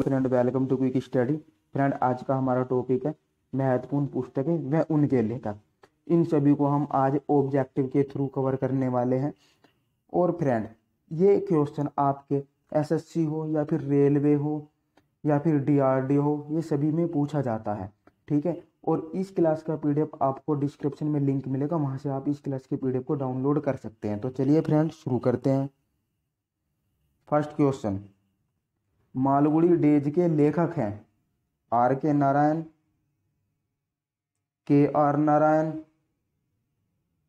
Friend, welcome to quick study. Friend, आज का हमारा टॉपिक है महत्वपूर्ण पुस्तकें व उनके लेखक। इन सभी को हम आज ऑब्जेक्टिव के थ्रू कवर करने वाले हैं। और फ्रेंड, ये क्वेश्चन आपके एसएससी हो या फिर रेलवे हो या फिर डीआरडीओ हो, ये सभी में पूछा जाता है। ठीक है। और इस क्लास का पीडीएफ आपको डिस्क्रिप्शन में लिंक मिलेगा, वहां से आप इस क्लास के पीडीएफ को डाउनलोड कर सकते हैं। तो चलिए फ्रेंड, शुरू करते हैं। फर्स्ट क्वेश्चन, मालगुडी डेज के लेखक हैं आर के नारायण, के आर नारायण,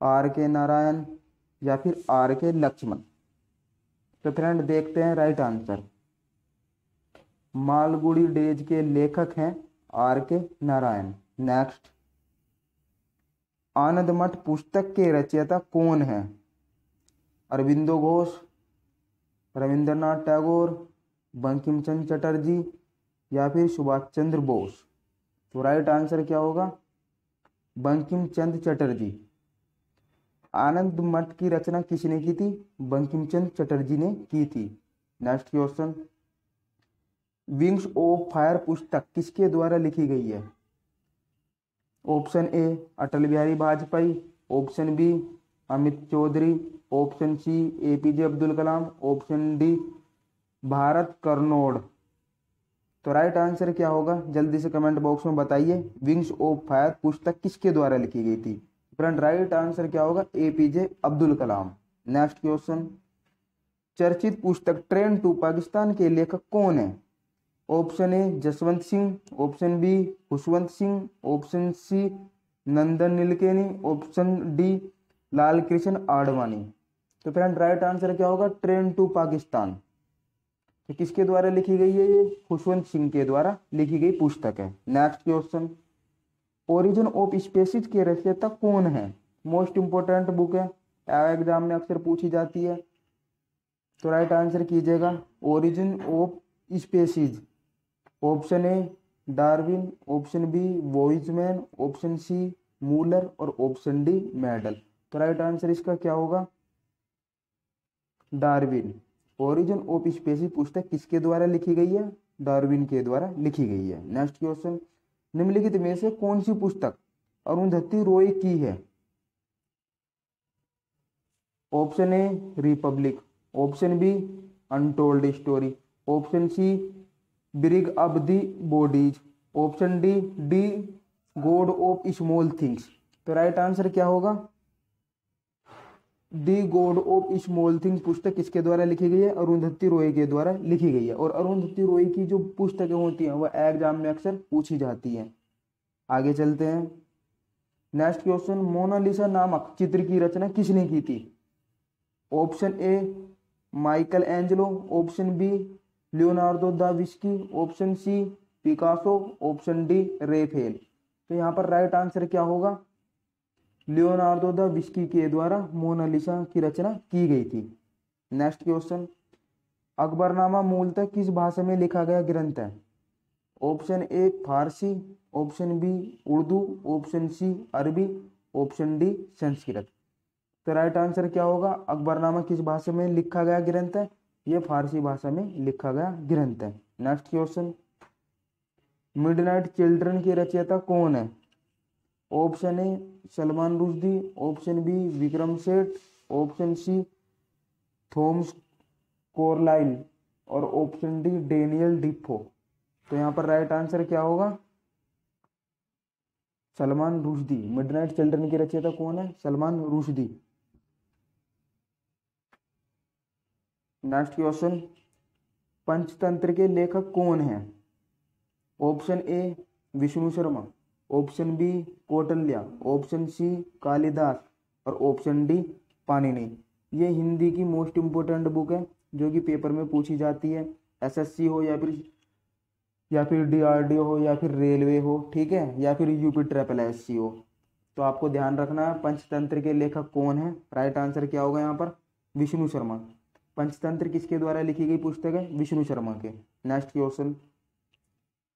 आर के नारायण या फिर आर के लक्ष्मण। तो फ्रेंड देखते हैं राइट आंसर। मालगुडी डेज के लेखक हैं आर के नारायण। नेक्स्ट, आनंद मठ पुस्तक के रचयिता कौन है? अरविंदो घोष, रविंद्रनाथ टैगोर, बंकिम चंद्र चटर्जी या फिर सुभाष चंद्र बोस। तो राइट आंसर क्या होगा? बंकिम चंद्र चटर्जी। आनंद मठ की रचना किसने की थी? बंकिम चंद्र चटर्जी ने की थी। Next question, Wings of Fire पुस्तक किसके द्वारा लिखी गई है? Option A Atal Bihari Vajpayee, option B Amit Chaudhary, option C APJ Abdul Kalam, option D Bharat Karnad. तो राइट आंसर क्या होगा? जल्दी से कमेंट बॉक्स में बताइए। विंग्स ऑफ फायर पुस्तक किसके द्वारा लिखी गई थी? फ्रेंड राइट आंसर क्या होगा? APJ Abdul Kalam. Next question, चर्चित पुस्तक ट्रेन टू पाकिस्तान के लेखक कौन है? Option A Jaswant Singh, option B Khushwant Singh, option C Nandan Nilekani, option D Lal Krishna Advani. तो फ्रेंड राइट आंसर क्या होगा? Train to Pakistan. तो किसके द्वारा लिखी गई है? ये खुशवंत सिंह के द्वारा लिखी गई पुस्तक है। Next question, Origin of Species के रचयिता कौन है? मोस्ट इंपोर्टेंट बुक है, एग्जाम में अक्सर पूछी जाती है। तो राइट आंसर कीजिएगा Origin of Species. Option A Darwin, option B Weismann, option C Muller और ऑप्शन डी मेडल। तो राइट आंसर इसका क्या होगा? डार्विन। ओरिजिन ऑफ स्पीसीज पुस्तक किसके द्वारा लिखी गई है? डार्विन के द्वारा लिखी गई है। नेक्स्ट क्वेश्चन, निम्नलिखित में से कौन सी पुस्तक अरुंधति रॉय की है? Option A Republic, option B Untold Story, option C Brig of the Bodies, option D the God of Small Things. तो राइट आंसर क्या होगा? The God of Small Things पुस्तक किसके द्वारा लिखी गई है? अरुंधति रॉय के द्वारा लिखी गई है। और अरुंधति रॉय की जो पुस्तकें होती हैं वह एग्जाम में अक्सर पूछी जाती हैं। आगे चलते हैं। नेक्स्ट क्वेश्चन, मोनालिसा नामक चित्र की रचना किसने की थी? Option A Michelangelo, option B Leonardo da Vinci, option C Picasso, option D Raphael. तो यहाँ पर राइट आंसर क्या होगा? लियोनार्डो दा विंची के द्वारा मोनालिसा की रचना की गई थी। नेक्स्ट क्वेश्चन, अकबरनामा मूलतः किस भाषा में लिखा गया ग्रंथ है? Option A Farsi, option B Urdu, option C Arabi, option D Sanskrit. तो राइट आंसर क्या होगा? अकबरनामा किस भाषा में लिखा गया ग्रंथ है? यह फारसी भाषा में लिखा गया ग्रंथ है। नेक्स्ट क्वेश्चन, मिडनाइट चिल्ड्रन के रचयिता कौन है? Option A Salman Rushdie, option B Vikram Seth, option C Thomas कोरलाइल और ऑप्शन डी डेनियल डिफो। तो यहाँ पर राइट आंसर क्या होगा? सलमान रुश्दी। मिडनाइट चिल्ड्रन के रचयिता कौन है? सलमान रुश्दी। नेक्स्ट क्वेश्चन, पंचतंत्र के लेखक कौन हैं? Option A Vishnu Sharma, option B Kautilya, option C Kalidas और ऑप्शन डी पाणिनि। ये हिंदी की मोस्ट इंपोर्टेंट बुक है जो कि पेपर में पूछी जाती है, एसएससी हो या फिर डीआरडीओ हो या फिर रेलवे हो, ठीक है, या फिर यूपी ट्रिपल एससी हो। तो आपको ध्यान रखना है पंचतंत्र के लेखक कौन है। राइट आंसर क्या होगा यहाँ पर? विष्णु शर्मा। पंचतंत्र किसके द्वारा लिखी गई पुस्तक है? विष्णु शर्मा के। नेक्स्ट क्वेश्चन,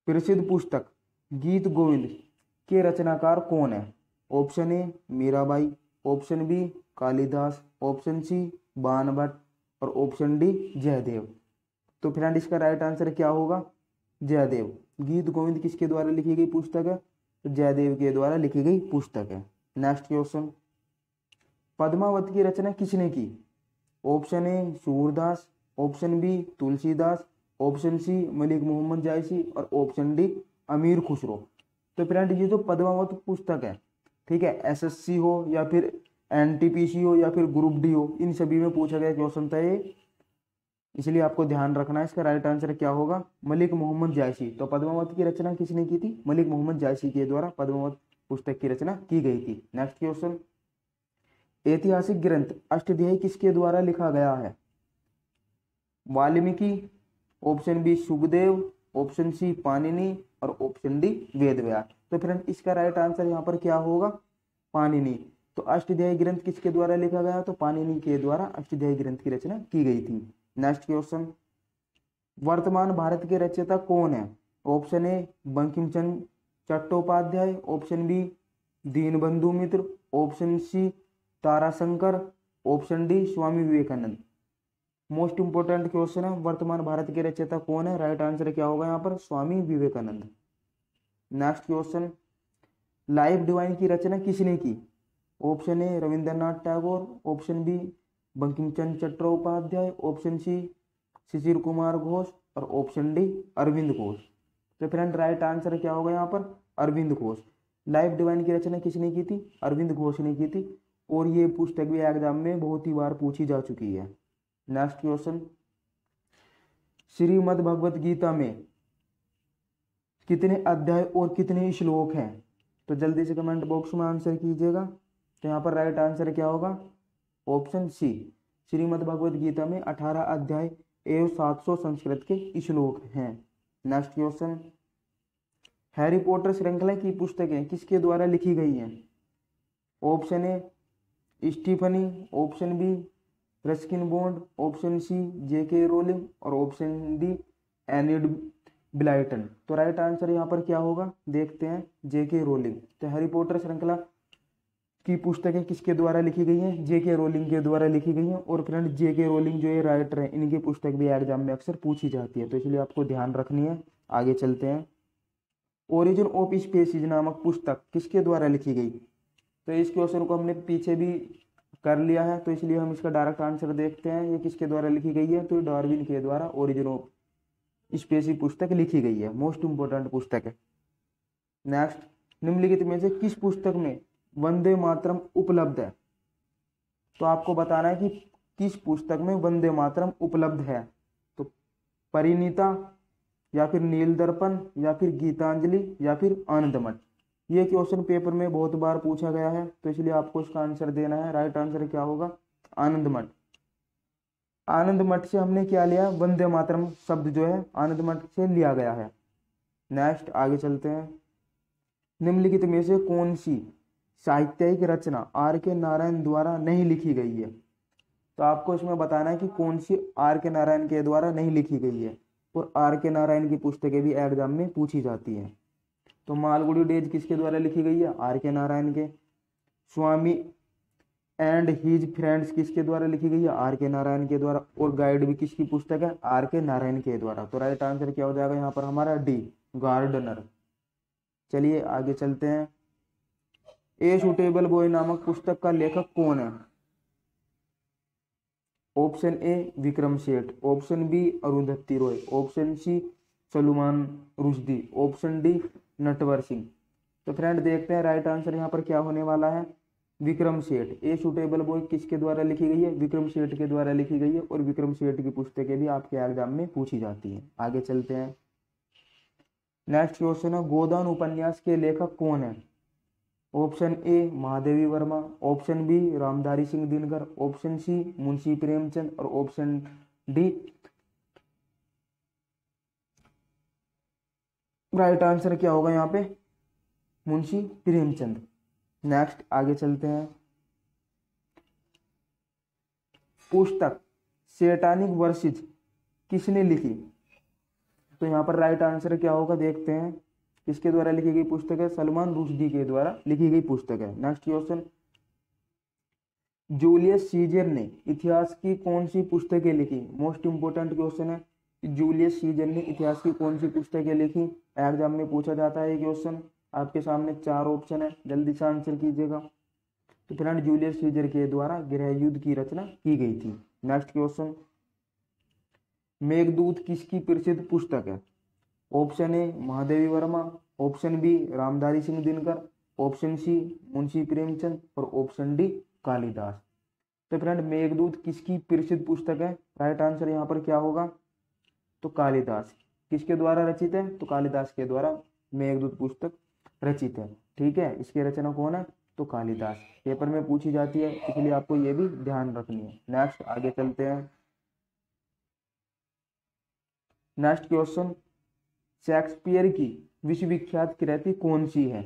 प्रसिद्ध पुस्तक गीत गोविंद के रचनाकार कौन है? Option A Mirabai, option B Kalidas, option C Bana Bhatt और ऑप्शन डी जयदेव। तो फ्रेंड इसका राइट आंसर क्या होगा? जयदेव। गीत गोविंद किसके द्वारा लिखी गई पुस्तक है? तो जयदेव के द्वारा लिखी गई पुस्तक है। नेक्स्ट क्वेश्चन, पद्मावत की रचना किसने की? Option A Surdas, option B Tulsidas, option C Malik Mohammad Jayasi और ऑप्शन डी अमीर खुसरो। तो फ्रेंड ये जो पद्मावत पुस्तक है, ठीक है, एसएससी हो या फिर एनटीपीसी हो या फिर ग्रुप डी हो, इन सभी में पूछा गया क्वेश्चन था ये, इसलिए आपको ध्यान रखना है। इसका राइट आंसर क्या होगा? मलिक मोहम्मद जायसी। तो पद्मावत की रचना किसने की थी? मलिक मोहम्मद जायसी के द्वारा पद्मावत पुस्तक की रचना की गई थी। नेक्स्ट क्वेश्चन, ऐतिहासिक ग्रंथ अष्टध्यायी किसके द्वारा लिखा गया है? Valmiki, option B Sukhdev, option C Panini और ऑप्शन डी वेदव्यास। तो फ्रेंड इसका राइट आंसर यहाँ पर क्या होगा? पाणिनि। तो अष्टध्यायी ग्रंथ किसके द्वारा लिखा गया? तो पाणिनि के द्वारा अष्टध्यायी ग्रंथ की रचना की गई थी। नेक्स्ट क्वेश्चन, वर्तमान भारत के रचयिता कौन है? Option A Bankim Chandra Chattopadhyay, option B Dinabandhu Mitra, option C Tarashankar, option D Swami Vivekananda. Most important question है, वर्तमान भारत के रचयिता कौन है? राइट आंसर क्या होगा यहाँ पर? Swami Vivekananda. Next question, Life Divine की रचना किसने की? Option A Rabindranath Tagore, option B Bankim Chandra Chattopadhyay, option C Shishir Kumar Ghosh और ऑप्शन डी अरविंद घोष। तो फ्रेंड राइट आंसर क्या होगा यहाँ पर? अरविंद घोष। लाइफ डिवाइन की रचना किसने की थी? अरविंद घोष ने की थी, और ये पुस्तक भी एग्जाम में बहुत ही बार पूछी जा चुकी है। नेक्स्ट क्वेश्चन, श्रीमद् भगवत गीता में कितने अध्याय और कितने श्लोक हैं? तो जल्दी से कमेंट बॉक्स में आंसर कीजिएगा। तो यहाँ पर राइट आंसर क्या होगा? ऑप्शन सी, श्रीमद् भगवत गीता में 18 अध्याय एवं 700 संस्कृत के श्लोक हैं। नेक्स्ट क्वेश्चन, हैरी पॉटर श्रृंखला की पुस्तकें किसके द्वारा लिखी गई हैं? Option A Stephenie, option B Ruskin Bond, option C J K Rowling और ऑप्शन डी एनिड ब्लाइटन। तो राइट आंसर यहाँ पर क्या होगा? देखते हैं, जेके रोलिंग। तो हैरी पॉटर श्रृंखला की पुस्तकें किसके द्वारा लिखी गई हैं? जेके रोलिंग के द्वारा लिखी गई हैं। और फ्रेंड जेके रोलिंग जो ये राइटर हैं, इनकी पुस्तक भी एग्जाम में अक्सर पूछी जाती है, तो इसलिए आपको ध्यान रखनी है। आगे चलते हैं, ओरिजिन ऑफ स्पीसीज नामक पुस्तक किसके द्वारा लिखी गई? तो इस क्वेश्चन को हमने पीछे भी कर लिया है, तो इसलिए हम इसका डायरेक्ट आंसर देखते हैं, ये किसके द्वारा लिखी गई है? तो डार्विन के द्वारा ओरिजिन ऑफ स्पीसीज पुस्तक लिखी गई है, मोस्ट इंपोर्टेंट पुस्तक है। नेक्स्ट, निम्नलिखित में से किस पुस्तक में वंदे मातरम उपलब्ध है? तो आपको बताना है कि किस पुस्तक में वंदे मातरम उपलब्ध है। तो परिणीता या फिर नील दर्पण या फिर गीतांजलि या फिर आनंदमठ। ये क्वेश्चन पेपर में बहुत बार पूछा गया है, तो इसलिए आपको इसका आंसर देना है। राइट आंसर क्या होगा? आनंदमठ। आनंदमठ से हमने क्या लिया? वंदे मातरम शब्द जो है आनंदमठ से लिया गया है। नेक्स्ट, आगे चलते हैं, निम्नलिखित में से कौन सी साहित्यिक रचना आर के नारायण द्वारा नहीं लिखी गई है? तो आपको इसमें बताना है कि कौन सी आर के नारायण के द्वारा नहीं लिखी गई है, और आर के नारायण की पुस्तकें भी एग्जाम में पूछी जाती हैं। तो मालगुडी डेज किसके द्वारा लिखी गई है? आर के नारायण के। स्वामी एंड हिज फ्रेंड्स किसके द्वारा लिखी गई है? आर के नारायण के द्वारा। और गाइड भी किसकी पुस्तक है? आर के नारायण के द्वारा। तो राइट आंसर क्या हो जाएगा यहाँ पर हमारा? D, Gardner. चलिए आगे चलते हैं, ए सूटेबल बॉय नामक पुस्तक का लेखक कौन है? Option A Vikram Seth, option B Arundhati Roy, option C Salman Rushdie, option D Natwar Singh. तो फ्रेंड देखते हैं राइट आंसर यहाँ पर क्या होने वाला है? Vikram Seth. A suitable boy किसके द्वारा लिखी गई है? विक्रम सेठ के द्वारा लिखी गई है, और विक्रम सेठ की पुस्तकें भी आपके एग्जाम में पूछी जाती हैं। आगे चलते हैं, नेक्स्ट क्वेश्चन है, गोदान उपन्यास के लेखक कौन है? Option A Mahadevi Verma, option B Ramdhari Singh Dinkar, option C Munshi Premchand और ऑप्शन डी राइट आंसर क्या होगा यहाँ पे? मुंशी प्रेमचंद। नेक्स्ट आगे चलते हैं, पुस्तक सैटानिक वर्सेज किसने लिखी? तो यहाँ पर राइट आंसर क्या होगा देखते हैं, किसके द्वारा लिखी गई पुस्तक है? सलमान रुश्दी के द्वारा लिखी गई पुस्तक है। नेक्स्ट क्वेश्चन, जूलियस सीजर ने इतिहास की कौन सी पुस्तकें लिखी? मोस्ट इंपोर्टेंट क्वेश्चन है, जूलियस सीजर ने इतिहास की कौन सी पुस्तकें लिखी? एग्जाम में पूछा जाता है ये क्वेश्चन। आपके सामने 4 ऑप्शन है, जल्दी से आंसर कीजिएगा। तो फ्रेंड जूलियस सीजर के द्वारा गृह युद्ध की रचना की गई थी। नेक्स्ट क्वेश्चन, मेघदूत किसकी प्रसिद्ध पुस्तक है? Option A Mahadevi Verma, option B Ramdhari Singh Dinkar, option C Munshi Premchand और ऑप्शन डी कालिदास। तो फ्रेंड मेघदूत किसकी प्रसिद्ध पुस्तक है? राइट आंसर यहाँ पर क्या होगा? तो कालिदास। किसके द्वारा रचित है? तो कालिदास के द्वारा मेघदूत पुस्तक रचित है। ठीक है, इसकी रचना कौन है? तो कालिदास। पेपर में पूछी जाती है, इसलिए आपको ये भी ध्यान रखनी है। नेक्स्ट आगे चलते हैं। नेक्स्ट क्वेश्चन, शेक्सपियर की विश्वविख्यात कृति कौन सी है?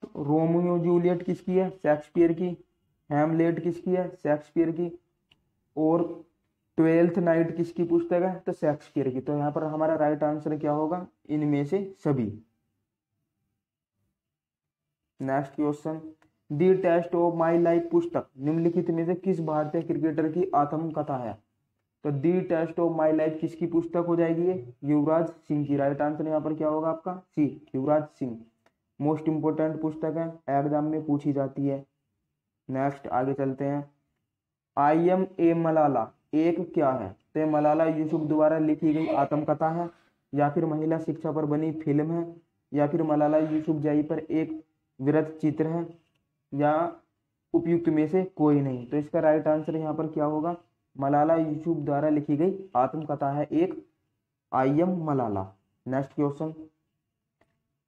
तो रोमियो जूलियट किसकी है? शेक्सपियर की। हैमलेट किसकी है? शेक्सपियर की। और ट्वेल्थ नाइट किसकी पुस्तक है? तो शेक्सपियर की। तो यहाँ पर हमारा राइट आंसर क्या होगा? इनमें से सभी। Next question, the test of my life पुस्तक निम्नलिखित में से किस भारतीय क्रिकेटर की आत्मकथा है? तो दी टेस्ट ऑफ माई लाइफ किसकी पुस्तक हो जाएगी? ये युवराज सिंह की। राइट आंसर यहाँ पर क्या होगा आपका? सी, युवराज सिंह। मोस्ट इंपोर्टेंट पुस्तक है, एग्जाम में पूछी जाती है। नेक्स्ट आगे चलते हैं। आई एम ए मलाला एक क्या है? तो मलाला यूसुफ द्वारा लिखी गई आत्मकथा है, या फिर महिला शिक्षा पर बनी फिल्म है, या फिर मलाला यूसुफजई पर एक विरत चित्र है, या उपयुक्त में से कोई नहीं। तो इसका राइट आंसर यहाँ पर क्या होगा? मलाला यूसुफ द्वारा लिखी गई आत्मकथा है एक, I am Malala. Next question,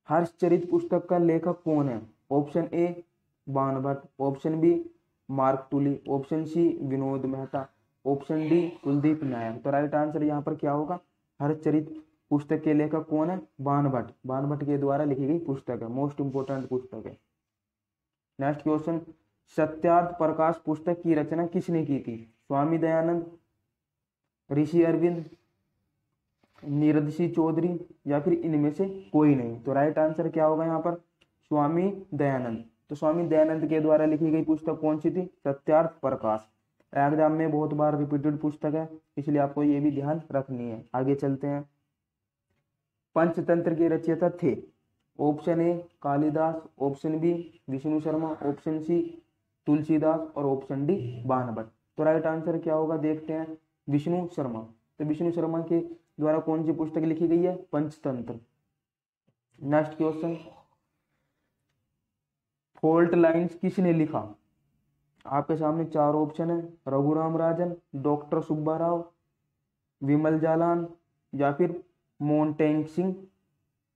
Harshacharita पुस्तक का लेखक कौन है? Option A Banabhatta, option B Mark Tully, option C Vinod Mehta, option D Kuldip Nayak. तो राइट आंसर यहाँ पर क्या होगा? हर्षचरित पुस्तक के लेखक कौन है? बाणभट्ट। बाणभट्ट के द्वारा लिखी गई पुस्तक है, मोस्ट इंपोर्टेंट पुस्तक है। नेक्स्ट क्वेश्चन, सत्यार्थ प्रकाश पुस्तक की रचना किसने की थी? स्वामी दयानंद, ऋषि अरविंद, नीरदसी चौधरी, या फिर इनमें से कोई नहीं। तो राइट आंसर क्या होगा यहाँ पर? स्वामी दयानंद। तो स्वामी दयानंद के द्वारा लिखी गई पुस्तक कौन सी थी? सत्यार्थ प्रकाश। एग्जाम में बहुत बार रिपीटेड पुस्तक है, इसलिए आपको ये भी ध्यान रखनी है। आगे चलते हैं। पंचतंत्र के रचयिता थे? Option A Kalidas, option B Vishnu Sharma, option C Tulsidas और ऑप्शन डी बाणभट्ट। तो राइट आंसर क्या होगा? देखते हैं। विष्णु शर्मा। तो विष्णु शर्मा के द्वारा कौन सी पुस्तक लिखी गई है? Panchatantra. Next question, fault lines किसने लिखा? आपके सामने 4 ऑप्शन है, रघुराम राजन, डॉक्टर सुब्बा राव, विमल जालान, या फिर मोन्टेग सिंह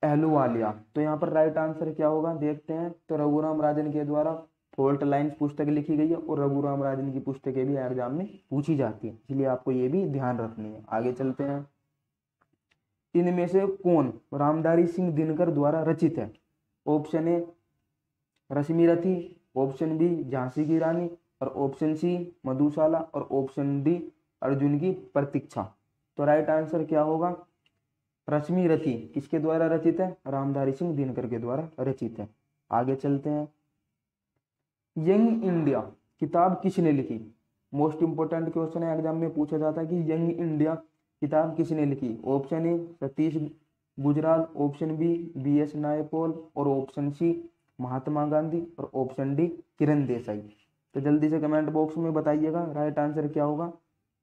अहलूवालिया। तो यहाँ पर राइट आंसर क्या होगा? देखते हैं। तो रघुराम राजन के द्वारा फॉल्ट लाइंस पुस्तक लिखी गई है, और रघुराम राजन की पुस्तकें भी एग्जाम में पूछी जाती है, इसलिए आपको ये भी ध्यान रखनी है। आगे चलते हैं। इनमें से कौन रामधारी सिंह दिनकर द्वारा रचित है? ऑप्शन ए रश्मि रथी, ऑप्शन बी झांसी की रानी, और ऑप्शन सी मधुशाला, और ऑप्शन डी अर्जुन की प्रतीक्षा। तो राइट आंसर क्या होगा? रश्मि रथी किसके द्वारा रचित है? रामधारी सिंह दिनकर के द्वारा रचित है। आगे चलते हैं। यंग इंडिया किताब किसने लिखी? मोस्ट इंपोर्टेंट क्वेश्चन है, एग्जाम में पूछा जाता है कि यंग इंडिया किताब किसने लिखी? Option A Satish Gujral, option B BS Naipaul, और ऑप्शन सी महात्मा गांधी, और ऑप्शन डी किरण देसाई। तो जल्दी से कमेंट बॉक्स में बताइएगा राइट आंसर क्या होगा।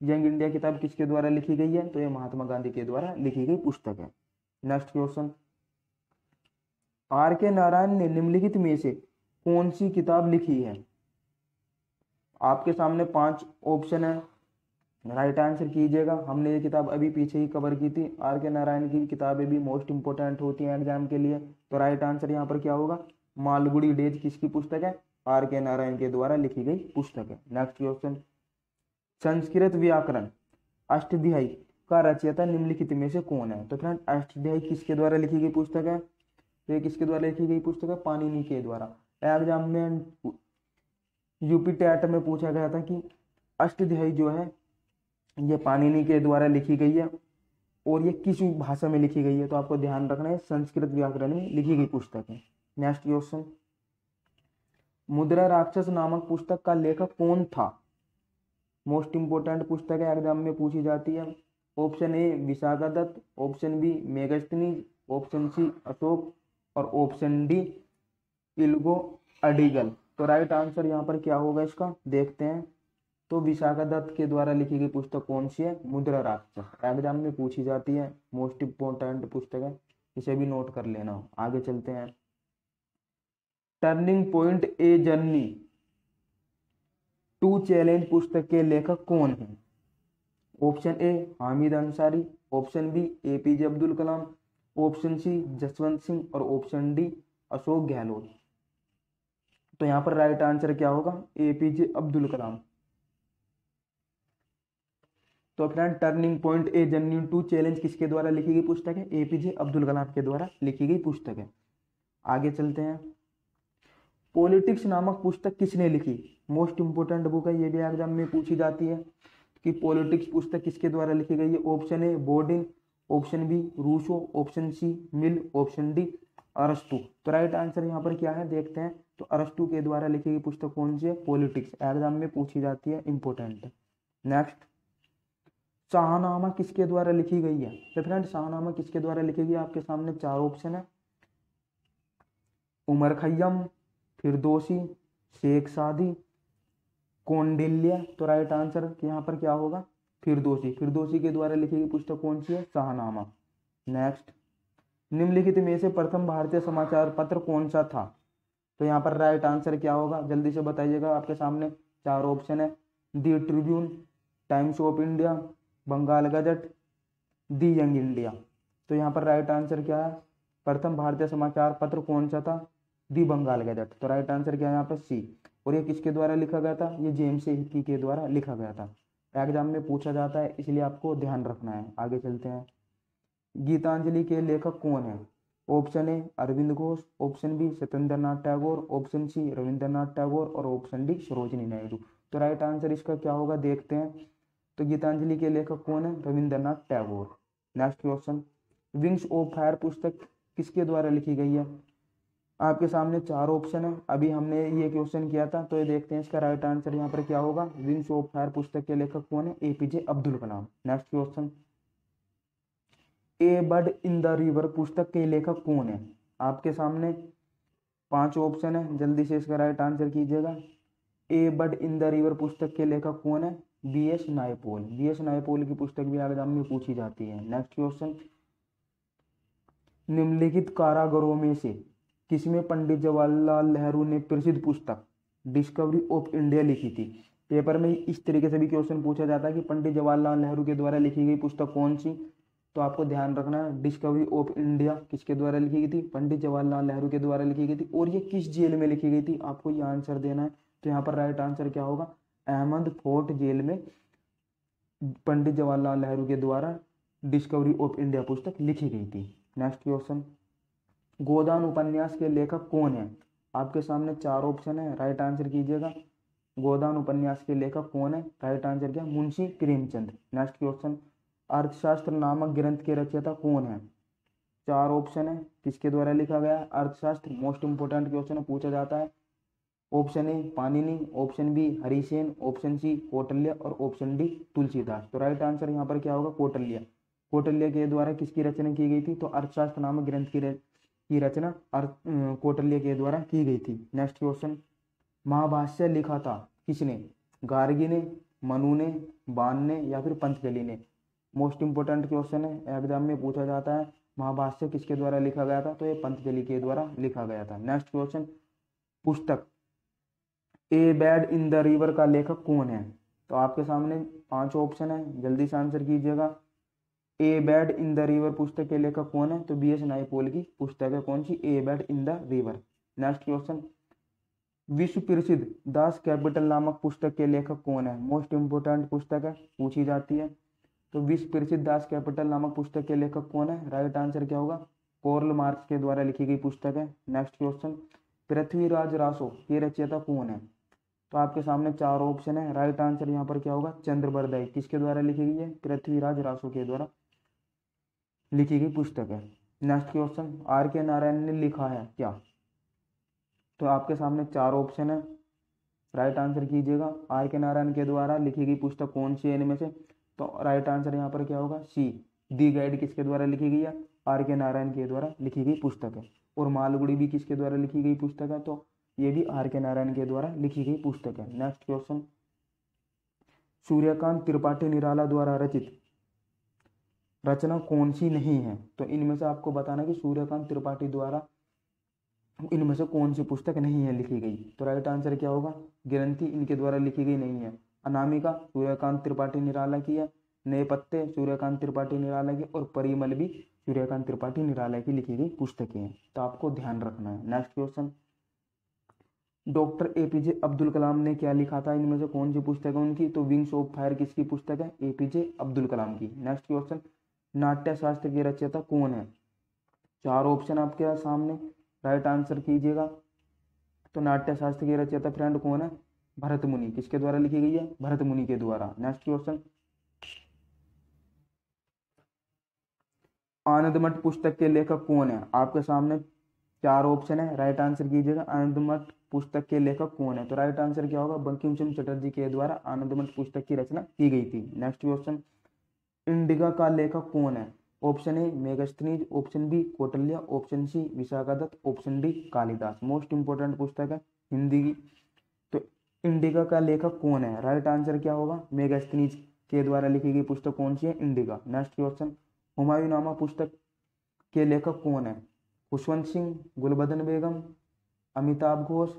यंग इंडिया किताब किसके द्वारा लिखी गई है? तो ये महात्मा गांधी के द्वारा लिखी गई पुस्तक है। नेक्स्ट क्वेश्चन, RK नारायण ने निम्नलिखित में से कौन सी किताब लिखी है? आपके सामने 5 ऑप्शन है, राइट आंसर कीजिएगा। हमने ये किताब अभी पीछे ही कवर की थी। RK नारायण की किताबें भी मोस्ट इंपोर्टेंट होती हैं एग्जाम के लिए। तो राइट आंसर यहाँ पर क्या होगा? मालगुडी डेज किसकी पुस्तक है? RK नारायण के द्वारा लिखी गई पुस्तक है। नेक्स्ट क्वेश्चन, संस्कृत व्याकरण अष्टाध्यायी का रचयिता निम्नलिखित में से कौन है? तो फ्रेंड अष्टाध्यायी किसके द्वारा लिखी गई पुस्तक है? तो ये किसके द्वारा लिखी गई पुस्तक है? पाणिनि के द्वारा। एग्जाम में यूपी टेट में पूछा गया था कि अष्टाध्यायी जो है ये पाणिनि के द्वारा लिखी गई है, और ये किस भाषा में लिखी गई है? तो आपको ध्यान रखना है, संस्कृत व्याकरण में लिखी गई पुस्तक है। नेक्स्ट क्वेश्चन, मुद्रा राक्षस नामक पुस्तक का लेखक कौन था? मोस्ट इंपोर्टेंट पुस्तक है, एग्जाम में पूछी जाती है। Option A Vishakha Datta, option B Megasthenes, option C Ashok और ऑप्शन डी इल्गो अडिगल। तो राइट आंसर यहाँ पर क्या होगा इसका, देखते हैं। तो विशाखा दत्त के द्वारा लिखी गई पुस्तक कौन सी है, मुद्रा राक्षस। एग्जाम में पूछी जाती है, मोस्ट इम्पोर्टेंट पुस्तक है, इसे भी नोट कर लेना। आगे चलते हैं। Turning point a journey to challenge पुस्तक के लेखक कौन है। Option A Hamid Ansari, option B APJ Abdul Kalam, option C Jaswant Singh और ऑप्शन डी अशोक गहलोत। तो यहाँ पर राइट आंसर क्या होगा, एपीजे अब्दुल कलाम। तो friend turning point a journey to challenge किसके द्वारा लिखी गई पुस्तक है, एपीजे अब्दुल कलाम के द्वारा लिखी गई पुस्तक है। आगे चलते हैं। पॉलिटिक्स नामक पुस्तक किसने लिखी, मोस्ट इंपोर्टेंट बुक है, ये भी एग्जाम में पूछी जाती है कि पॉलिटिक्स पुस्तक किसके द्वारा लिखी गई है। Option A Bodin, option B Rousseau, option C Mill, option D अरस्तु। तो राइट आंसर यहाँ पर क्या है, देखते हैं। तो अरस्तु के द्वारा लिखी गई पुस्तक कौन सी है, पॉलिटिक्स, एग्जाम में पूछी जाती है, इंपॉर्टेंट है। नेक्स्ट, शाहनामा किसके द्वारा लिखी गई है। तो फ्रेंड शाहनामा किसके द्वारा लिखी गई है, आपके सामने चार ऑप्शन है, उमर खैयम, फिरदौसी, शेख सादी, कौंडिल्य। तो राइट आंसर यहाँ पर क्या होगा, फिरदौसी। फिरदौसी के द्वारा लिखी गई पुस्तक कौन सी है, शाहनामा। नेक्स्ट, निम्नलिखित में से प्रथम भारतीय समाचार पत्र कौन सा था। तो यहाँ पर राइट आंसर क्या होगा, जल्दी से बताइएगा। आपके सामने चार ऑप्शन है, the Tribune, Times of India, Bengal Gazette, the Young India. तो यहाँ पर राइट आंसर क्या है, प्रथम भारतीय समाचार पत्र कौन सा था, दी बंगाल गजट। तो राइट आंसर क्या है यहाँ पर सी। और ये किसके द्वारा लिखा गया था, ये जेम्स हिक्की के द्वारा लिखा गया था। एग्जाम में पूछा जाता है, इसलिए आपको ध्यान रखना है। आगे चलते हैं। गीतांजलि के लेखक कौन है। Option A Arvind Ghosh, option B Satyendranath Tagore, option C Rabindranath Tagore और ऑप्शन डी सरोजिनी नायडू। तो राइट आंसर इसका क्या होगा, देखते हैं। तो गीतांजलि के लेखक कौन है, Rabindranath Tagore. Next question, Wings of Fire पुस्तक किसके द्वारा लिखी गई है। आपके सामने चार ऑप्शन है, अभी हमने ये क्वेश्चन किया था, तो ये देखते हैं इसका राइट आंसर यहाँ पर क्या होगा। विंग्स ऑफ फायर पुस्तक के लेखक कौन है, APJ Abdul Kalam. Next question, A bird in the river पुस्तक के लेखक कौन है। आपके सामने पांच ऑप्शन है, जल्दी से इसका राइट आंसर कीजिएगा। ए बर्ड इन द रिवर पुस्तक के लेखक कौन है, बी.एस. नायपॉल। बी.एस. नायपॉल की पुस्तक भी एग्जाम में पूछी जाती है। नेक्स्ट क्वेश्चन, निम्नलिखित कारागारों में से किसमें पंडित जवाहरलाल नेहरू ने प्रसिद्ध पुस्तक डिस्कवरी ऑफ इंडिया लिखी थी। पेपर में इस तरीके से भी क्वेश्चन पूछा जाता है कि पंडित जवाहरलाल नेहरू के द्वारा लिखी गई पुस्तक कौन सी। तो आपको ध्यान रखना है, डिस्कवरी ऑफ इंडिया किसके द्वारा लिखी गई थी, पंडित जवाहरलाल नेहरू के द्वारा लिखी गई थी। और ये किस जेल में लिखी गई थी, आपको ये आंसर देना है। तो यहाँ पर राइट आंसर क्या होगा, अहमद फोर्ट जेल में पंडित जवाहरलाल नेहरू के द्वारा डिस्कवरी ऑफ इंडिया पुस्तक लिखी गई थी। नेक्स्ट क्वेश्चन, गोदान उपन्यास के लेखक कौन है। आपके सामने चार ऑप्शन है, राइट आंसर कीजिएगा। गोदान उपन्यास के लेखक कौन है, राइट आंसर क्या, मुंशी प्रेमचंद। नेक्स्ट क्वेश्चन, अर्थशास्त्र नामक ग्रंथ के रचयिता कौन है। चार ऑप्शन है, किसके द्वारा लिखा गया है अर्थशास्त्र, मोस्ट इंपोर्टेंट क्वेश्चन पूछा जाता है। Option A Panini, option B Harisena, option C Kautilya और ऑप्शन डी तुलसीदास। तो राइट आंसर यहाँ पर क्या होगा, कौटिल्य। कौटिल्य के द्वारा किसकी रचना की गई थी, तो अर्थशास्त्र नामक ग्रंथ की रचना कौटिल्य के द्वारा की गई थी। नेक्स्ट क्वेश्चन, महाभाष्य लिखा था किसने, गार्गी ने, मनु ने, बाण ने या फिर पंतजलि ने। मोस्ट इंपोर्टेंट क्वेश्चन है, एग्जाम में पूछा जाता है महाभाष्य किसके द्वारा लिखा गया था, तो ये पंतजलि के द्वारा लिखा गया था। नेक्स्ट क्वेश्चन, पुस्तक ए बैड इन द रिवर का लेखक कौन है। तो आपके सामने पांच ऑप्शन है, जल्दी से आंसर कीजिएगा। ए बैड इन द रिवर पुस्तक के लेखक कौन है, तो बी.एस. नायपॉल की पुस्तक है कौन सी, A Bend in the River. Next question, विश्व प्रसिद्ध दास कैपिटल नामक पुस्तक के लेखक कौन है। मोस्ट इंपोर्टेंट पुस्तक है, पूछी जाती है। तो विश्व प्रसिद्ध दास कैपिटल नामक पुस्तक के लेखक कौन है, राइट आंसर क्या होगा, कार्ल मार्क्स के द्वारा लिखी गई पुस्तक है। नेक्स्ट क्वेश्चन, पृथ्वीराज रासो के रचयिता कौन है। तो आपके सामने चार ऑप्शन है, राइट आंसर यहाँ पर क्या होगा, चंद्रबरदाई। किसके द्वारा लिखी गई है, पृथ्वीराज रासो के द्वारा लिखी गई पुस्तक है। नेक्स्ट क्वेश्चन, आर के नारायण ने लिखा है क्या। तो आपके सामने चार ऑप्शन है, राइट आंसर कीजिएगा। आर के नारायण के द्वारा लिखी गई पुस्तक कौन सी है इनमें से, तो राइट आंसर यहाँ पर क्या होगा? सी। दी गाइड किसके द्वारा लिखी गई है? आर के नारायण के द्वारा लिखी गई पुस्तक है। और मालगुड़ी भी किसके द्वारा लिखी गई पुस्तक है? तो ये भी आर के नारायण के द्वारा लिखी गई पुस्तक है। नेक्स्ट क्वेश्चन, सूर्यकांत त्रिपाठी निराला द्वारा रचित रचना कौन सी नहीं है? तो इनमें से आपको बताना कि सूर्यकांत त्रिपाठी द्वारा इनमें से कौन सी पुस्तक नहीं है लिखी गई? तो राइट आंसर क्या होगा? ग्रंथि इनके द्वारा लिखी गई नहीं है। अनामिका सूर्यकांत त्रिपाठी निराला की है, नए पत्ते सूर्यकांत त्रिपाठी निराला की, और परिमल भी सूर्यकांत त्रिपाठी निराला की लिखी गई पुस्तकें हैं। तो आपको ध्यान रखना है। Next question, doctor APJ Abdul Kalam ने क्या लिखा था? इनमें से कौन सी पुस्तक है उनकी? तो विंग्स ऑफ फायर किसकी पुस्तक है? एपीजे अब्दुल कलाम की। नेक्स्ट क्वेश्चन, नाट्य शास्त्र के रचयिता कौन है? चार ऑप्शन आपके सामने, राइट आंसर कीजिएगा। तो नाट्य शास्त्र के रचयिता फ्रेंड कौन है? भरत मुनि। किसके द्वारा लिखी गई है? भरत मुनि के द्वारा। नेक्स्ट क्वेश्चन, आनंदमठ पुस्तक के लेखक कौन है? आपके सामने चार ऑप्शन है, राइट आंसर कीजिएगा। आनंदमठ पुस्तक के लेखक कौन है? तो राइट आंसर क्या होगा? बंकिम चंद्र चटर्जी के द्वारा आनंदमठ पुस्तक की रचना की गई थी। नेक्स्ट क्वेश्चन, इंडिका का लेखक कौन है? Option A Megasthenes, option B Kautilya, option C Vishakhadatta, option D Kalidas. Most important पुस्तक है हिंदी की। तो इंडिका का लेखक कौन है? राइट आंसर क्या होगा? मेगास्थनीज के द्वारा लिखी गई पुस्तक कौन सी है? इंडिका। नेक्स्ट क्वेश्चन, हुमायूंनामा पुस्तक के लेखक कौन है? खुशवंत सिंह, गुलबदन बेगम, अमिताभ घोष,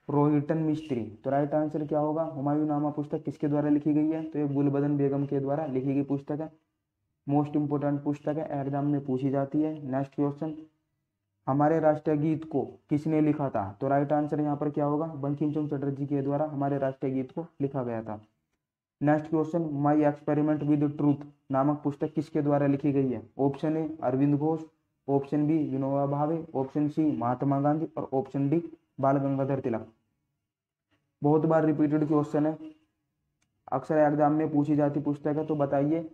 रोहितन मिस्त्री। तो राइट आंसर क्या होगा? हुमायूंनामा पुस्तक किसके द्वारा लिखी गई है? तो ये गुलबदन बेगम के द्वारा लिखी गई पुस्तक है। मोस्ट इंपोर्टेंट पुस्तक है, एग्जाम में पूछी जाती है। नेक्स्ट क्वेश्चन, हमारे राष्ट्रीय गीत को किसने लिखा था? तो राइट आंसर यहाँ पर क्या होगा? बंकिम चंद्र चटर्जी के द्वारा हमारे राष्ट्रीय गीत को लिखा गया था। Next question, my experiment with truth नामक पुस्तक किसके द्वारा लिखी गई है? Option A Arvind Ghosh, option B Vinoba Bhave, option सी महात्मा गांधी, और ऑप्शन डी बाल गंगाधर तिलक। बहुत बार रिपीटेड क्वेश्चन है, अक्सर एग्जाम में पूछी जाती पुस्तक है। तो बताइए,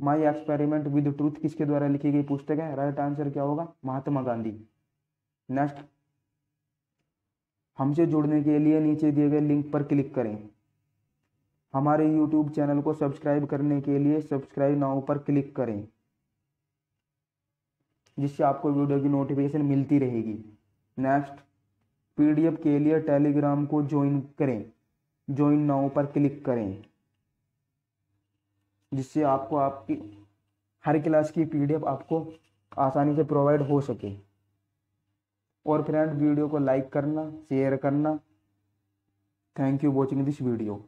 माई एक्सपेरिमेंट विद ट्रूथ किसके द्वारा लिखी गई पुस्तक है? राइट आंसर क्या होगा? महात्मा गांधी। नेक्स्ट, हमसे जुड़ने के लिए नीचे दिए गए लिंक पर क्लिक करें। हमारे यूट्यूब चैनल को सब्सक्राइब करने के लिए सब्सक्राइब नाउ पर क्लिक करें, जिससे आपको वीडियो की नोटिफिकेशन मिलती रहेगी। नेक्स्ट, पीडीएफ के लिए टेलीग्राम को ज्वाइन करें, ज्वाइन नाउ पर क्लिक करें, जिससे आपको आपकी हर क्लास की पीडीएफ आपको आसानी से प्रोवाइड हो सके। और फ्रेंड, वीडियो को लाइक करना, शेयर करना। Thank you watching this video.